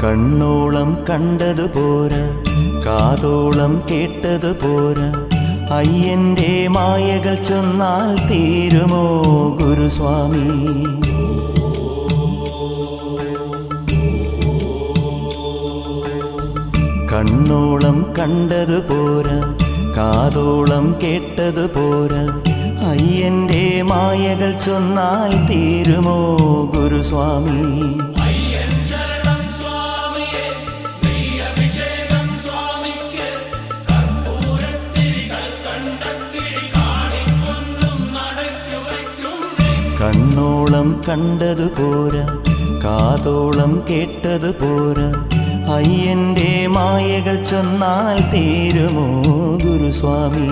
കണ്ണോളം കണ്ടതു പോരാ, കാതോളം കേട്ടതു പോരാ, അയ്യന്റെ മായകൾ ചൊന്നാൽ തീരുമോ ഗുരുസ്വാമി? കണ്ണോളം കണ്ടതു പോരാ, കാതോളം കേട്ടതു പോരാ, അയ്യന്റെ മായകൾ ചൊന്നാൽ തീരുമോ ഗുരുസ്വാമി? കണ്ണോളം കണ്ടതു പോരാ, കാതോളം കേട്ടതു പോരാ, അയ്യന്റെ മായകൾ ചൊന്നാൽ തീരുമോ ഗുരുസ്വാമി?